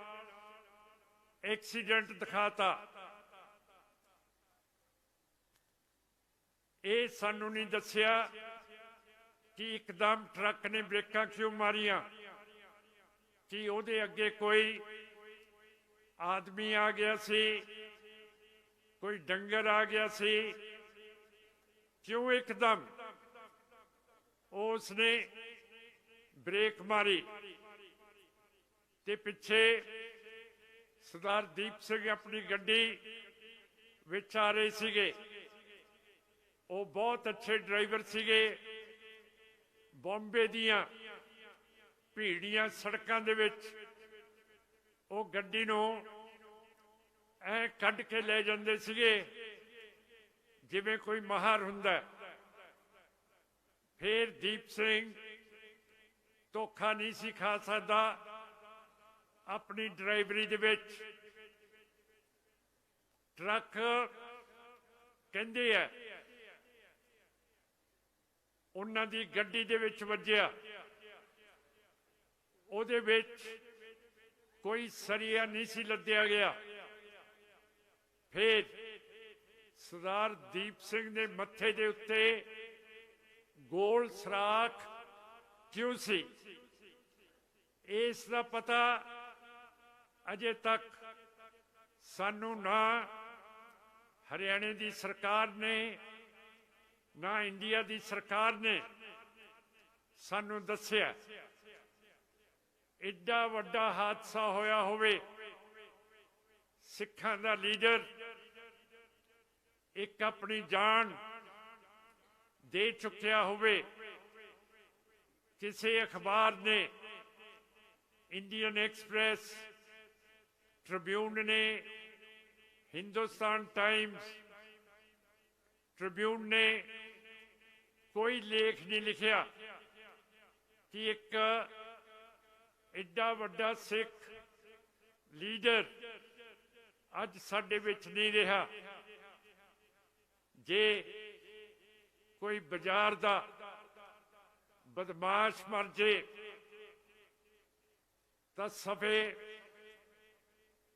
ਐਕਸੀਡੈਂਟ ਦਿਖਾਤਾ। ਇਹ ਸਾਨੂੰ ਨਹੀਂ ਦੱਸਿਆ ਕਿ ਇੱਕਦਮ ਟਰੱਕ ਨੇ ਬ੍ਰੇਕਾਂ ਕਿਉਂ ਮਾਰੀਆਂ, ਕਿ ਉਹਦੇ ਅੱਗੇ ਕੋਈ ਆਦਮੀ ਆ ਗਿਆ ਸੀ, ਕੋਈ ਡੰਗਰ ਆ ਗਿਆ ਸੀ, ਕਿਉਂ ਇੱਕਦਮ ਉਸ ਨੇ ਬ੍ਰੇਕ ਮਾਰੀ। ਤੇ ਪਿੱਛੇ ਸਰਦਾਰ ਦੀਪ ਸਿੰਘ ਆਪਣੀ ਗੱਡੀ ਵਿੱਚ ਆ ਰਹੇ ਸੀਗੇ, ਉਹ ਬਹੁਤ ਅੱਛੇ ਡਰਾਈਵਰ ਸੀਗੇ। ਬੰਬੇ ਦੀਆਂ ਭੀੜੀਆਂ ਸੜਕਾਂ ਦੇ ਵਿੱਚ ਉਹ ਗੱਡੀ ਨੂੰ ਐ ਕੱਢ ਕੇ ਲੈ ਜਾਂਦੇ ਸੀਗੇ ਜਿਵੇਂ ਕੋਈ ਮਾਹਰ ਹੁੰਦਾ। ਫਿਰ ਦੀਪ ਸਿੰਘ ਧੋਖਾ ਨਹੀਂ ਸੀ ਖਾ ਸਕਦਾ ਆਪਣੀ ਡਰਾਈਵਰੀ ਦੇ ਵਿੱਚ। ਟਰੱਕ ਕਹਿੰਦੇ ਆ ਉਹਨਾਂ ਦੀ ਗੱਡੀ ਦੇ ਵਿੱਚ ਵੱਜਿਆ, ਉਹਦੇ ਵਿੱਚ ਕੋਈ ਸਰੀਆ ਨਹੀਂ ਸੀ ਲੱਦਿਆ ਗਿਆ। ਫਿਰ ਸਰਦਾਰ ਦੀਪ ਸਿੰਘ ਦੇ ਮੱਥੇ ਦੇ ਉੱਤੇ ਗੋਲ ਸਰਾਖ ਕਿਉਂ ਸੀ, ਇਸ ਦਾ ਪਤਾ ਅਜੇ ਤੱਕ ਸਾਨੂੰ ਨਾ ਹਰਿਆਣੇ ਦੀ ਸਰਕਾਰ ਨੇ ਨਾ ਇੰਡੀਆ ਦੀ ਸਰਕਾਰ ਨੇ ਸਾਨੂੰ ਦੱਸਿਆ। ਐਡਾ ਵੱਡਾ ਹਾਦਸਾ ਹੋਇਆ ਹੋਵੇ, ਸਿੱਖਾਂ ਦਾ ਲੀਡਰ ਇੱਕ ਆਪਣੀ ਜਾਨ ਦੇ ਚੁੱਕਿਆ ਹੋਵੇ, ਕਿਸੇ ਅਖਬਾਰ ਨੇ, ਇੰਡੀਅਨ ਐਕਸਪ੍ਰੈਸ, ਟ੍ਰਿਬਿਊਨ ਨੇ, ਹਿੰਦੁਸਤਾਨ ਟਾਈਮਸ, ਟ੍ਰਿਬਿਊਨ ਨੇ ਕੋਈ ਲੇਖ ਨਹੀਂ ਲਿਖਿਆ ਕਿ ਇੱਕ ਐਡਾ ਵੱਡਾ ਸਿੱਖ ਲੀਡਰ ਅੱਜ ਸਾਡੇ ਵਿੱਚ ਨਹੀਂ ਰਿਹਾ। ਜੇ ਕੋਈ ਬਾਜ਼ਾਰ ਦਾ ਬਦਮਾਸ਼ ਮਰ ਜੇ ਤਾਂ ਸਫੇ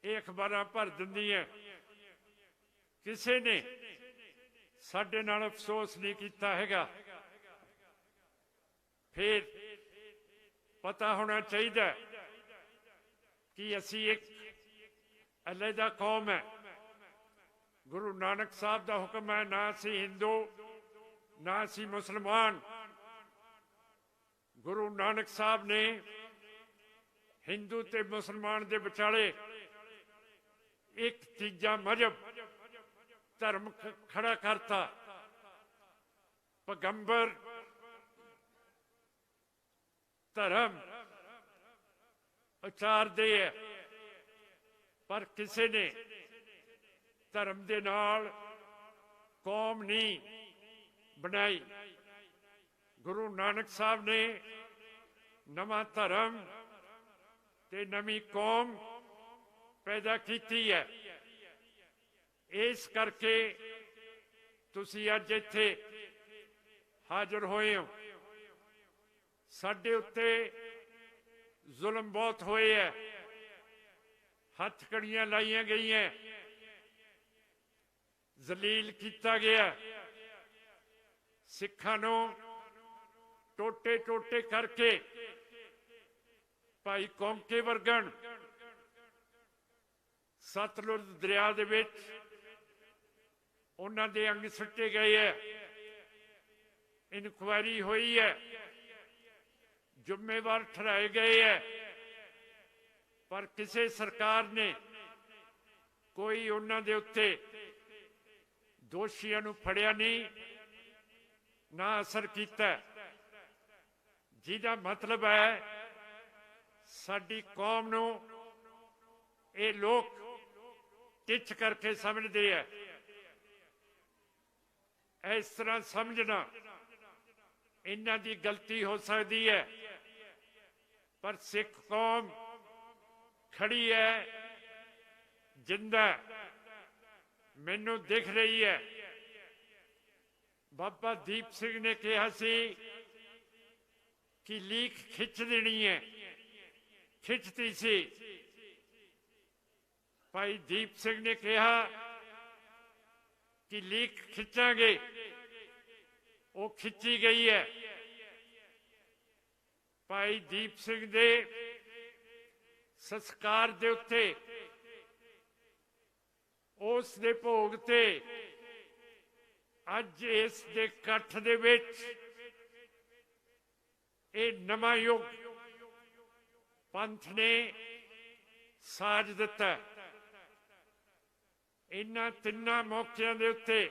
ਇਹ ਅਖਬਾਰਾਂ ਭਰ ਦਿੰਦੀਆਂ। ਕਿਸੇ ਨੇ ਸਾਡੇ ਨਾਲ ਅਫਸੋਸ ਨਹੀਂ ਕੀਤਾ ਹੈਗਾ। ਫਿਰ ਪਤਾ ਹੋਣਾ ਚਾਹੀਦਾ ਕਿ ਅਸੀਂ ਇੱਕ ਅਲੱਗਾ ਕੌਮ ਹੈ। ਗੁਰੂ ਨਾਨਕ ਸਾਹਿਬ ਦਾ ਹੁਕਮ ਹੈ, ਨਾ ਅਸੀਂ ਹਿੰਦੂ ਨਾ ਅਸੀਂ ਮੁਸਲਮਾਨ। ਗੁਰੂ ਨਾਨਕ ਸਾਹਿਬ ਨੇ ਹਿੰਦੂ ਤੇ ਮੁਸਲਮਾਨ ਦੇ ਵਿਚਾਲੇ ਇੱਕ ਤੀਜਾ ਮਜ਼ਹਬ ਧਰਮ ਖੜਾ ਕਰਤਾ। ਪੈਗੰਬਰ ਧਰਮ ਉਚਾਰਦੇ ਹੈ, ਪਰ ਕਿਸੇ ਨੇ ਧਰਮ ਦੇ ਨਾਲ ਕੌਮ ਨਹੀਂ ਬਣਾਈ। ਗੁਰੂ ਨਾਨਕ ਸਾਹਿਬ ਨੇ ਨਵਾਂ ਧਰਮ ਤੇ ਨਵੀਂ ਕੌਮ ਪੈਦਾ ਕੀਤੀ ਹੈ। ਇਸ ਕਰਕੇ ਤੁਸੀਂ ਅੱਜ ਇੱਥੇ ਹਾਜ਼ਰ ਹੋਏ ਹੋ। ਸਾਡੇ ਉੱਤੇ ਜ਼ੁਲਮ ਬਹੁਤ ਹੋਏ ਹੈ, ਹੱਥ ਕੜੀਆਂ ਲਾਈਆਂ ਗਈਆਂ, ਜ਼ਲੀਲ ਕੀਤਾ ਗਿਆ। ਸਿੱਖਾਂ ਨੂੰ ਟੋਟੇ ਟੋਟੇ ਕਰਕੇ ਭਾਈ ਕੌਂਕੇ ਵਰਗਣ ਸਤਲੁਜ ਦਰਿਆ ਦੇ ਵਿੱਚ ਉਹਨਾਂ ਦੇ ਅੰਗ ਸੁੱਟੇ ਗਏ ਹੈ। ਇਨਕੁਆਇਰੀ ਹੋਈ ਹੈ, ਜ਼ਿੰਮੇਵਾਰ ਠਹਿਰਾਏ ਗਏ ਹੈ, ਪਰ ਕਿਸੇ ਸਰਕਾਰ ਨੇ ਕੋਈ ਉਹਨਾਂ ਦੇ ਉੱਤੇ ਦੋਸ਼ੀਆਂ ਨੂੰ ਫੜਿਆ ਨਹੀਂ, ਨਾ ਅਸਰ ਕੀਤਾ, ਜਿਹਦਾ ਮਤਲਬ ਹੈ ਸਾਡੀ ਕੌਮ ਨੂੰ ਇਹ ਲੋਕ ਟਿੱਚ ਕਰਕੇ ਸਮਝਦੇ ਹੈ। ਇਸ ਤਰ੍ਹਾਂ ਸਮਝਣਾ ਇਹਨਾਂ ਦੀ ਗਲਤੀ ਹੋ ਸਕਦੀ ਹੈ, ਪਰ ਸਿੱਖ ਕੌਮ ਖੜੀ ਹੈ, ਜਿੰਦਾ ਮੈਨੂੰ ਦਿਖ ਰਹੀ ਹੈ। ਬਾਬਾ ਦੀਪ ਸਿੰਘ ਨੇ ਕਿਹਾ ਸੀ ਕਿ ਲੀਕ ਖਿੱਚ ਦੇਣੀ ਹੈ, ਖਿੱਚਤੀ ਸੀ। ਭਾਈ ਦੀਪ ਸਿੰਘ ਨੇ ਕਿਹਾ ਕਿ ਲੀਕ ਖਿੱਚਾਂਗੇ, ਉਹ ਖਿੱਚੀ ਗਈ ਹੈ। ਭਾਈ ਦੀਪ ਸਿੰਘ ਦੇ ਸੰਸਕਾਰ ਦੇ ਉੱਤੇ, ਉਸ ਦੇ ਭੋਗ ਤੇ ਅੱਜ ਇਸ ਦੇ ਇਕੱਠ ਦੇ ਵਿੱਚ ਇਹ ਨਵਾਂ ਯੁੱਗ ਪੰਥ ਨੇ ਸਾਜ ਦਿੱਤਾ। ਇਹਨਾਂ ਤਿੰਨਾਂ ਮੌਕਿਆਂ ਦੇ ਉੱਤੇ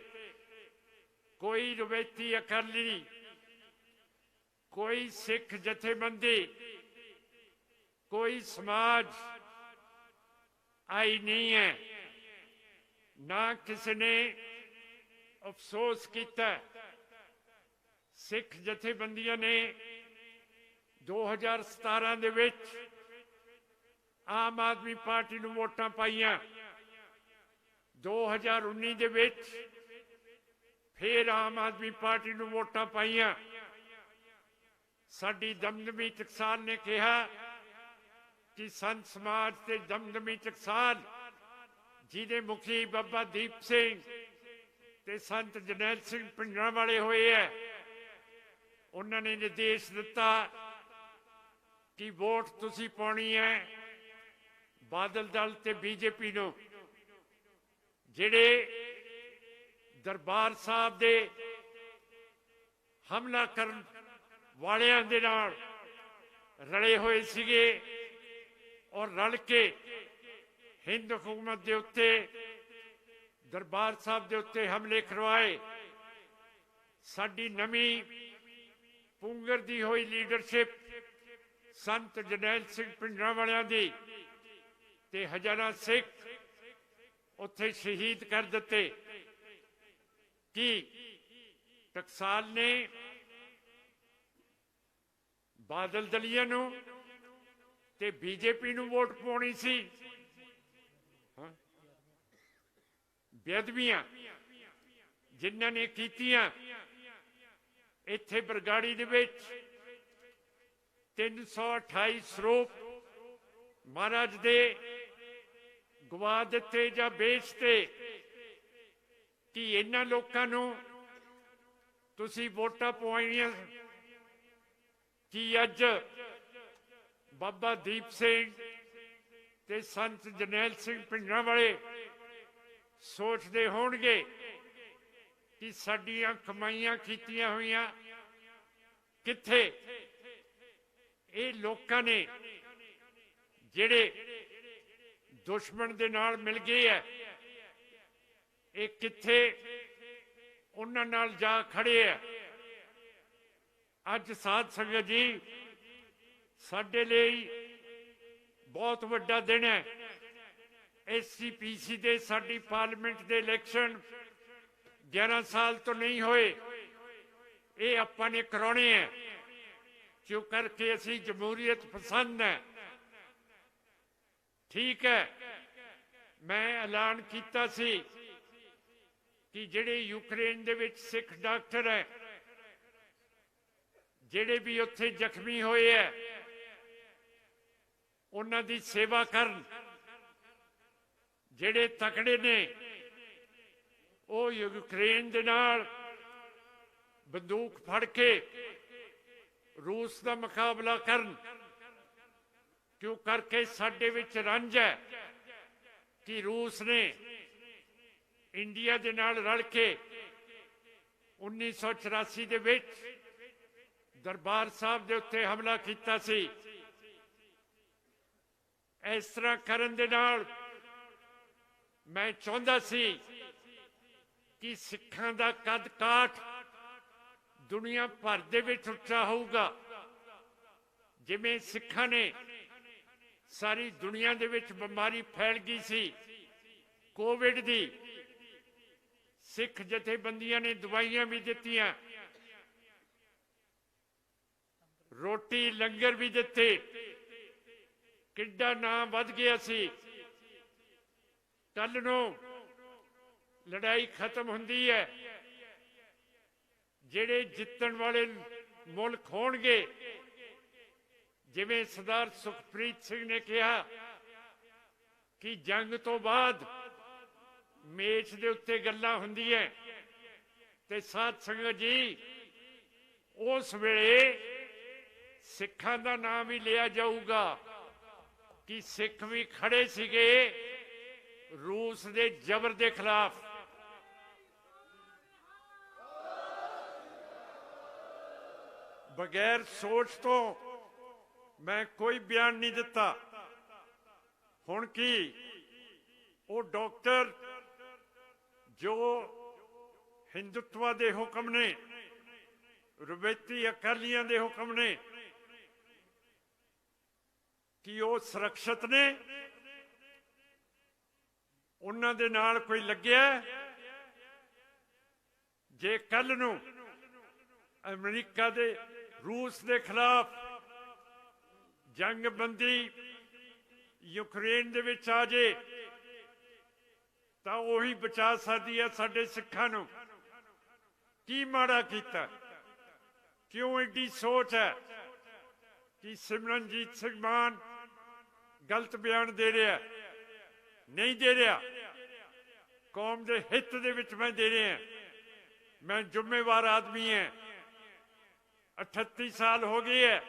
ਕੋਈ ਰਵਾਇਤੀ ਅਕਾਲੀ, ਕੋਈ ਸਿੱਖ ਜਥੇਬੰਦੀ, ਕੋਈ ਸਮਾਜ ਆਈ ਨਹੀਂ ਹੈ, ਨਾ ਕਿਸੇ ਨੇ ਅਫਸੋਸ ਕੀਤਾ। ਸਿੱਖ ਜਥੇਬੰਦੀਆਂ ਨੇ 2017 ਦੇ ਵਿੱਚ ਆਮ ਆਦਮੀ ਪਾਰਟੀ ਨੂੰ ਵੋਟਾਂ ਪਾਈਆਂ, 2019 ਦੇ ਵਿੱਚ ਫਿਰ ਆਮ ਆਦਮੀ ਪਾਰਟੀ ਨੂੰ ਵੋਟਾਂ ਪਾਈਆਂ। ਸਾਡੀ ਦਮਦਮੀ ਟਕਸਾਲ ਨੇ ਕਿਹਾ ਕਿ ਸੰਤ ਸਮਾਜ ਤੇ ਦਮਦਮੀ ਟਕਸਾਲ, ਜਿਹਦੇ ਮੁਖੀ ਬਾਬਾ ਦੀਪ ਸਿੰਘ ਤੇ ਸੰਤ ਜਰਨੈਲ ਸਿੰਘ ਭਿੰਡਰਾਂਵਾਲੇ ਹੋਏ ਹੈ, ਉਹਨਾਂ ਨੇ ਨਿਰਦੇਸ਼ ਦਿੱਤਾ ਕਿ ਵੋਟ ਤੁਸੀਂ ਪਾਉਣੀ ਹੈ ਬਾਦਲ ਦਲ ਤੇ ਬੀਜੇਪੀ ਨੂੰ। ਜਿਹੜੇ ਦਰਬਾਰ ਸਾਹਿਬ ਦੇ ਹਮਲਾ ਕਰਨ ਵਾਲਿਆਂ ਦੇ ਨਾਲ ਰਲੇ ਹੋਏ ਸੀਗੇ ਔਰ ਰਲ ਕੇ ਹਿੰਦ ਹਕੂਮਤ ਦੇ ਉੱਤੇ, ਦਰਬਾਰ ਸਾਹਿਬ ਦੇ ਉੱਤੇ ਹਮਲੇ ਕਰਵਾਏ। ਸਾਡੀ ਨਵੀਂ ਪੁੰਗਰ ਦੀ ਹੋਈ ਲੀਡਰਸ਼ਿਪ ਸੰਤ ਜਰਨੈਲ ਸਿੰਘ ਭਿੰਡਰਾਂਵਾਲਿਆਂ ਦੀ ਤੇ ਹਜ਼ਾਰਾਂ ਸਿੱਖ ਉੱਥੇ ਸ਼ਹੀਦ ਕਰ ਦਿੱਤੇ। ਕਿ ਟਕਸਾਲ ਨੇ ਬਾਦਲ ਦਲੀਆ ਨੂੰ ਤੇ ਬੀਜੇਪੀ ਨੂੰ ਵੋਟ ਪਾਉਣੀ ਸੀ। ਬੇਅਦਬੀਆਂ ਜਿਨ੍ਹਾਂ ਨੇ ਕੀਤੀਆਂ, ਇੱਥੇ ਬਰਗਾੜੀ ਦੇ ਵਿੱਚ 328 ਸਰੂਪ ਮਹਾਰਾਜ ਦੇ ਗਵਾ ਦਿੱਤੇ ਜਾਂ ਵੇਚਤੇ। ਕਿ ਇਹਨਾਂ ਲੋਕਾਂ ਨੂੰ ਤੁਸੀਂ ਵੋਟਾਂ ਪਵਾਈਆਂ ਕਿ ਅੱਜ ਬਾਬਾ ਦੀਪ ਸਿੰਘ ਤੇ ਸੰਤ ਜਰਨੈਲ ਸਿੰਘ ਭਿੰਡਰਾਂਵਾਲੇ ਸੋਚਦੇ ਹੋਣਗੇ ਕਿ ਸਾਡੀਆਂ ਕਮਾਈਆਂ ਕੀਤੀਆਂ ਹੋਈਆਂ ਕਿੱਥੇ? ਇਹ ਲੋਕਾਂ ਨੇ ਜਿਹੜੇ ਦੁਸ਼ਮਣ ਦੇ ਨਾਲ ਮਿਲ ਗਏ ਹੈ, ਇਹ ਕਿੱਥੇ ਉਹਨਾਂ ਨਾਲ ਜਾ ਖੜੇ ਹੈ। ਅੱਜ ਸਾਧ ਸੰਗਤ ਜੀ, ਸਾਡੇ ਲਈ ਬਹੁਤ ਵੱਡਾ ਦਿਨ ਹੈ। SCPC ਦੇ ਸਾਡੀ ਪਾਰਲੀਮੈਂਟ ਦੇ ਇਲੈਕਸ਼ਨ 11 ਸਾਲ ਤੋਂ ਨਹੀਂ ਹੋਏ, ਇਹ ਆਪਾਂ ਨੇ ਕਰਾਉਣੇ ਹੈ, ਕਿਉਂ ਕਰਕੇ ਅਸੀਂ ਜਮਹੂਰੀਅਤ ਪਸੰਦ ਹੈ। ਠੀਕ ਹੈ, ਮੈਂ ਐਲਾਨ ਕੀਤਾ ਸੀ ਕਿ ਜਿਹੜੇ ਯੂਕਰੇਨ ਦੇ ਵਿੱਚ ਸਿੱਖ ਡਾਕਟਰ ਹੈ, ਜਿਹੜੇ ਵੀ ਉੱਥੇ ਜ਼ਖਮੀ ਹੋਏ ਹੈ, ਉਹਨਾਂ ਦੀ ਸੇਵਾ ਕਰਨ। ਜਿਹੜੇ ਤਕੜੇ ਨੇ ਉਹ ਯੂਕਰੇਨ ਦੇ ਨਾਲ ਬੰਦੂਕ ਫੜ ਕੇ ਰੂਸ ਦਾ ਮੁਕਾਬਲਾ ਕਰਨ, ਕਿਉਂ ਕਰਕੇ ਸਾਡੇ ਵਿੱਚ ਰੰਜ ਹੈ ਕਿ ਰੂਸ ਨੇ ਇੰਡੀਆ ਦੇ ਨਾਲ ਰਲ ਕੇ 1984 ਦੇ ਵਿੱਚ ਦਰਬਾਰ ਸਾਹਿਬ ਦੇ ਉੱਤੇ ਹਮਲਾ ਕੀਤਾ ਸੀ। ਇਸ ਤਰ੍ਹਾਂ ਕਰਨ ਦੇ ਨਾਲ ਮੈਂ ਚਾਹੁੰਦਾ ਸੀ ਕਿ ਸਿੱਖਾਂ ਦਾ ਕੱਦ ਕਾਠ ਦੁਨੀਆ ਭਰ ਦੇ ਵਿੱਚ ਉੱਚਾ ਹੋਊਗਾ। ਜਿਵੇਂ ਸਿੱਖਾਂ ਨੇ ਸਾਰੀ ਦੁਨੀਆ ਦੇ ਵਿੱਚ ਬਿਮਾਰੀ ਫੈਲ ਗਈ ਸੀ ਕੋਵਿਡ ਦੀ, ਸਿੱਖ ਜਥੇਬੰਦੀਆਂ ਨੇ ਦਵਾਈਆਂ ਵੀ ਦਿੱਤੀਆਂ, ਰੋਟੀ ਲੰਗਰ ਵੀ ਦਿੱਤੇ, ਕਿੱਡਾ ਨਾਂ ਵੱਧ ਗਿਆ ਸੀ। ਕੱਲ ਨੂੰ ਲੜਾਈ ਖਤਮ ਹੁੰਦੀ ਹੈ, ਜਿਹੜੇ ਜਿੱਤਣ ਵਾਲੇ ਮੁਲਕ ਹੋਣਗੇ, ਜਿਵੇਂ ਸਰਦਾਰ ਸੁਖਪ੍ਰੀਤ ਸਿੰਘ ਨੇ ਕਿਹਾ ਕਿ ਜੰਗ ਤੋਂ ਬਾਅਦ ਮੇਜ਼ ਦੇ ਉੱਤੇ ਗੱਲਾਂ ਹੁੰਦੀਆਂ, ਤੇ ਸਾਧ ਸੰਗਤ ਜੀ ਉਸ ਵੇਲੇ ਸਿੱਖਾਂ ਦਾ ਨਾਮ ਵੀ ਲਿਆ ਜਾਊਗਾ ਕਿ ਸਿੱਖ ਵੀ ਖੜੇ ਸੀਗੇ ਰੂਸ ਦੇ ਜ਼ਬਰ ਦੇ ਖਿਲਾਫ। ਬਗੈਰ ਸੋਚ ਤੋਂ ਮੈਂ ਕੋਈ ਬਿਆਨ ਨਹੀਂ ਦਿੱਤਾ। ਹੁਣ ਕੀ ਉਹ ਡਾਕਟਰ ਜੋ ਹਿੰਦੂਤਵਾ ਦੇ ਹੁਕਮ ਨੇ, ਰਵਾਇਤੀ ਅਕਾਲੀਆਂ ਦੇ ਹੁਕਮ ਨੇ, ਕਿ ਉਹ ਸੁਰੱਖਿਅਤ ਨੇ, ਉਹਨਾਂ ਦੇ ਨਾਲ ਕੋਈ ਲੱਗਿਆ? ਜੇ ਕੱਲ ਨੂੰ ਅਮਰੀਕਾ ਦੇ ਰੂਸ ਦੇ ਖਿਲਾਫ ਜੰਗਬੰਦੀ ਯੂਕਰੇਨ ਦੇ ਵਿੱਚ ਆ ਜੇ ਤਾਂ ਉਹੀ ਬਚਾ ਸਕਦੀ ਹੈ ਸਾਡੇ ਸਿੱਖਾਂ ਨੂੰ। ਕੀ ਮਾੜਾ ਕੀਤਾ? ਕਿਉਂ ਐਡੀ ਸੋਚ ਹੈ ਕਿ ਸਿਮਰਨਜੀਤ ਸਿੰਘ ਮਾਨ ਗਲਤ ਬਿਆਨ ਦੇ ਰਿਹਾ? ਨਹੀਂ ਦੇ ਰਿਹਾ, ਕੌਮ ਦੇ ਹਿੱਤ ਦੇ ਵਿੱਚ ਮੈਂ ਦੇ ਰਿਹਾ। ਮੈਂ ਜ਼ਿੰਮੇਵਾਰ ਆਦਮੀ ਹਾਂ। 38 ਸਾਲ ਹੋ ਗਏ ਹੈ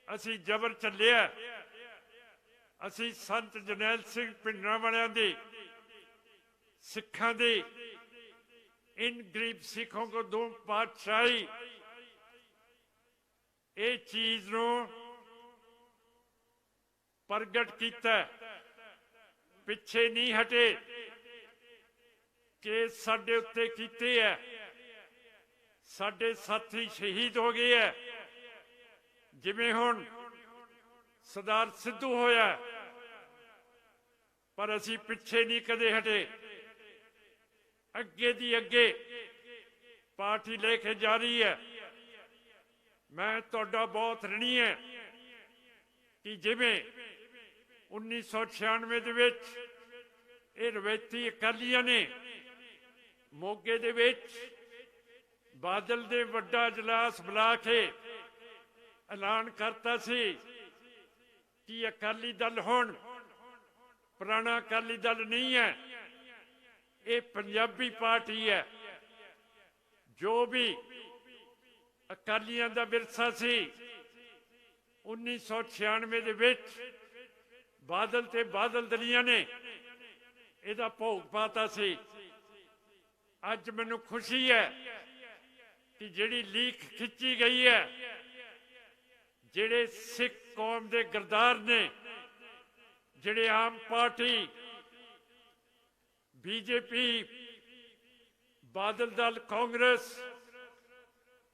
ਅਸੀਂ ਜ਼ਬਰ ਚੱਲਿਆ। ਅਸੀਂ ਸੰਤ ਜਰਨੈਲ ਸਿੰਘ ਭਿੰਡਰਾਂਵਾਲਿਆਂ ਦੀ, ਸਿੱਖਾਂ ਦੀ, इन गरीब सिखों को दो पातशाही, ये चीज नो प्रगट किया, पिछे नहीं हटे कि साडे उत्ते कीते है, साडे साथी शहीद हो गए है। जिवें हुण सरदार सिद्धू होया, पर असी पिछे नहीं कदे हटे। अगे दी अगे पार्टी लेके जा रही है। मैं तुहाडा बहुत ऋणी है कि जिवें 1996 दे विच ये रवायती अकालियां ने मोगे दे विच बादल दे वड्डा इजलास बुला के ऐलान करता सी कि अकाली दल हुण पुराना अकाली दल नहीं है, ये पंजाबी पार्टी है। जो भी अकालियां दा विरसा सी 1996 दे विच बादल ते बादल दलियां ने इहदा भोग पाता सी। अज मैनू खुशी है कि जिहड़ी लीक खिंची गई है, जिहड़े सिख कौम दे गरदार ने, जिहड़े आम पार्टी, बीजेपी, बादल दल, कांग्रेस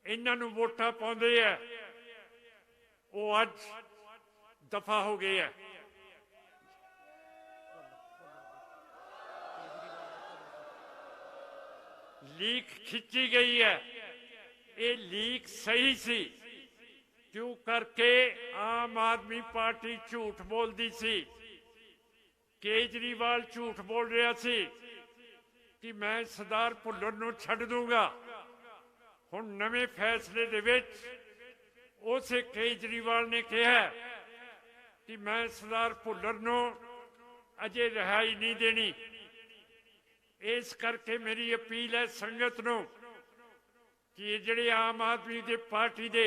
इन्हां नूं वोटां पाउंदे है, वो अज दफा हो गए है। लीक खिंची गई है, ये लीक सही सी। क्यों करके आम आदमी पार्टी झूठ बोलती सी, केजरीवाल झूठ बोल रहा सी कि मैं सरदार भुल्लर नूं छड्ड दूंगा। हुण नवे फैसले दे विच उसे केजरीवाल ने कहा कि मैं सरदार भुल्लर नूं अजे रिहाई नहीं देनी। इस करके मेरी अपील है संगत नूं ਕਿ ਇਹ ਜਿਹੜੇ ਆਮ ਆਦਮੀ ਦੀ ਪਾਰਟੀ ਦੇ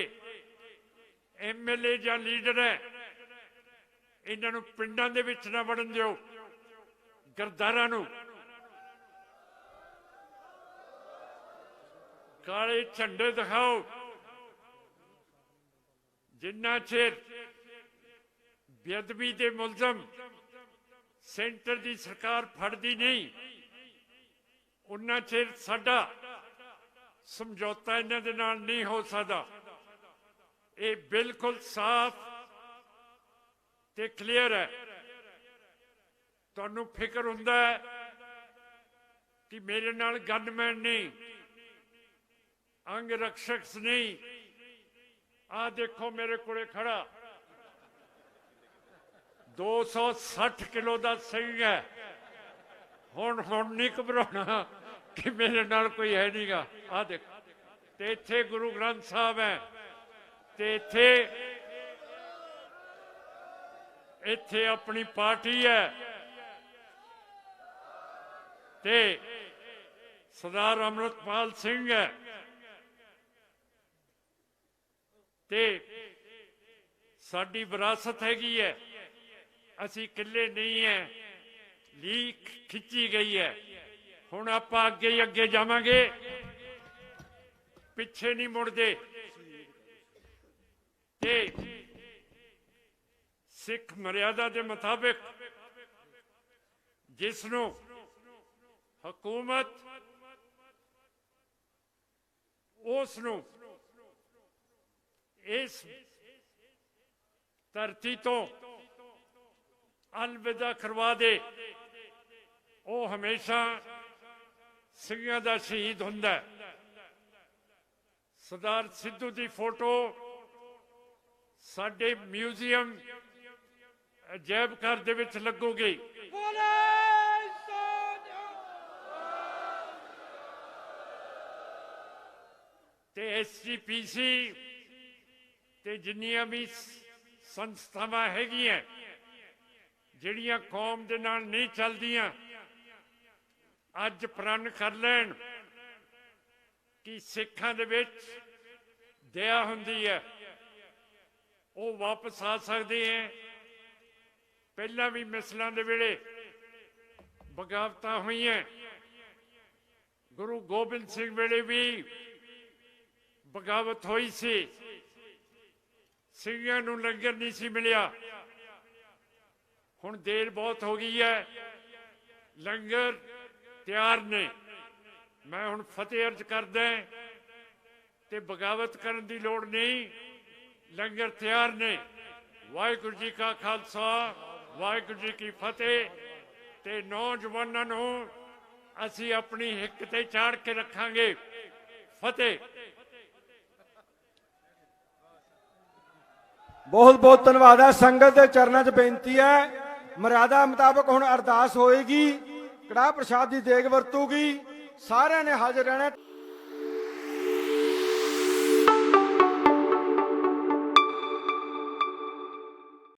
ਐਮਐਲਏ ਜਾਂ ਲੀਡਰ ਹੈ, ਇਹਨਾਂ ਨੂੰ ਪਿੰਡਾਂ ਦੇ ਵਿੱਚ ਨਾ ਵੜਨ ਦਿਓ। ਗਰਦਾਰਾਂ ਨੂੰ ਕਾਲੇ ਝੰਡੇ ਦਿਖਾਓ। ਜਿੰਨਾ ਚਿਰ ਬੇਅਦਬੀ ਦੇ ਮੁਲਜ਼ਮ ਸੈਂਟਰ ਦੀ ਸਰਕਾਰ ਫੜਦੀ ਨਹੀਂ, ਉਨਾ ਚਿਰ ਸਾਡਾ ਸਮਝੌਤਾ ਇਹਨਾਂ ਦੇ ਨਾਲ ਨਹੀਂ ਹੋ ਸਕਦਾ। ਇਹ ਬਿਲਕੁਲ ਸਾਫ਼ ਤੇ ਕਲੀਅਰ ਹੈ। ਤੁਹਾਨੂੰ ਫਿਕਰ ਹੁੰਦਾ ਹੈ ਕਿ ਮੇਰੇ ਨਾਲ ਗਨਮੈਨ ਨਹੀਂ, ਅੰਗ ਰਕਸ਼ਕ ਨਹੀਂ। ਆਹ ਦੇਖੋ ਮੇਰੇ ਕੋਲੇ ਖੜਾ 260 ਕਿਲੋ ਦਾ ਸਿੰਘ ਹੈ। ਹੁਣ ਨਹੀਂ ਘਬਰਾਉਣਾ ਕਿ ਮੇਰੇ ਨਾਲ ਕੋਈ ਹੈ ਨਹੀਂਗਾ। ਆਹ ਦੇਖੋ, ਤੇ ਇੱਥੇ ਗੁਰੂ ਗ੍ਰੰਥ ਸਾਹਿਬ ਹੈ, ਤੇ ਇੱਥੇ ਆਪਣੀ ਪਾਰਟੀ ਹੈ, ਤੇ ਸਰਦਾਰ ਅੰਮ੍ਰਿਤਪਾਲ ਸਿੰਘ ਹੈ, ਤੇ ਸਾਡੀ ਵਿਰਾਸਤ ਹੈਗੀ ਹੈ। ਅਸੀਂ ਇਕੱਲੇ ਨਹੀਂ ਹੈ, ਲੀਕ ਖਿੱਚੀ ਗਈ ਹੈ। ਹੁਣ ਆਪਾਂ ਅੱਗੇ ਹੀ ਅੱਗੇ ਜਾਵਾਂਗੇ, ਪਿੱਛੇ ਨਹੀਂ ਮੁੜਦੇ। ਤੇ ਸਿੱਖ ਮਰਿਆਦਾ ਦੇ ਮੁਤਾਬਿਕ ਜਿਸ ਨੂੰ ਹਕੂਮਤ ਉਸ ਨੂੰ ਇਸ ਧਰਤੀ ਤੋਂ ਅਲਵਿਦਾ ਕਰਵਾ ਦੇ, ਉਹ ਹਮੇਸ਼ਾ ਸਿੰਘਾਂ ਦਾ ਸ਼ਹੀਦ ਹੁੰਦਾ ਹੈ। ਸਰਦਾਰ ਸਿੱਧੂ ਦੀ ਫੋਟੋ ਸਾਡੇ ਮਿਊਜ਼ੀਅਮ ਅਜਾਇਬ ਘਰ ਦੇ ਵਿੱਚ ਲੱਗੂਗੀ। ਤੇ ਐਸਜੀਪੀਸੀ ਤੇ ਜਿੰਨੀਆਂ ਵੀ ਸੰਸਥਾਵਾਂ ਹੈਗੀਆਂ ਜਿਹੜੀਆਂ ਕੌਮ ਦੇ ਨਾਲ ਨਹੀਂ ਚੱਲਦੀਆਂ, ਅੱਜ ਪ੍ਰਣ ਕਰ ਲੈਣ ਕਿ ਸਿੱਖਾਂ ਦੇ ਵਿੱਚ ਦਇਆ ਹੁੰਦੀ ਹੈ, ਉਹ ਵਾਪਸ ਆ ਸਕਦੇ ਹੈ। ਪਹਿਲਾਂ ਵੀ ਮਿਸਲਾਂ ਦੇ ਵੇਲੇ ਬਗਾਵਤਾਂ ਹੋਈਆਂ, ਗੁਰੂ ਗੋਬਿੰਦ ਸਿੰਘ ਵੇਲੇ ਵੀ ਬਗਾਵਤ ਹੋਈ ਸੀ, ਸਿੰਘਾਂ ਨੂੰ ਲੰਗਰ ਨਹੀਂ ਸੀ ਮਿਲਿਆ। ਹੁਣ ਦੇਰ ਬਹੁਤ ਹੋ ਗਈ ਹੈ, ਲੰਗਰ ਤਿਆਰ ਨੇ। ਮੈਂ ਹੁਣ ਫਤਿਹ ਅਰਜ਼ ਕਰਦਾ ਤੇ ਬਗਾਵਤ ਕਰਨ ਦੀ ਲੋੜ ਨਹੀਂ, ਲੰਗਰ ਤਿਆਰ ਨੇ। ਵਾਹਿਗੁਰੂ ਜੀ ਕਾ ਖਾਲਸਾ, ਵਾਹਿਗੁਰੂ ਜੀ ਕੀ ਫਤਿਹ। ਤੇ ਨੌਜਵਾਨਾਂ ਨੂੰ ਅਸੀਂ ਆਪਣੀ ਹਿੱਕ ਤੇ ਚਾੜ ਕੇ ਰੱਖਾਂਗੇ। ਫਤਿਹ। ਬਹੁਤ ਬਹੁਤ ਧੰਨਵਾਦ ਹੈ। ਸੰਗਤ ਦੇ ਚਰਨਾਂ 'ਚ ਬੇਨਤੀ ਹੈ, ਮਰਿਆਦਾ ਮੁਤਾਬਕ ਹੁਣ ਅਰਦਾਸ ਹੋਏਗੀ, ਕੜਾਹ ਪ੍ਰਸ਼ਾਦ ਦੀ ਦੇਗ ਵਰਤੂਗੀ, ਸਾਰਿਆਂ ਨੇ ਹਾਜ਼ਰ ਰਹਿਣਾ।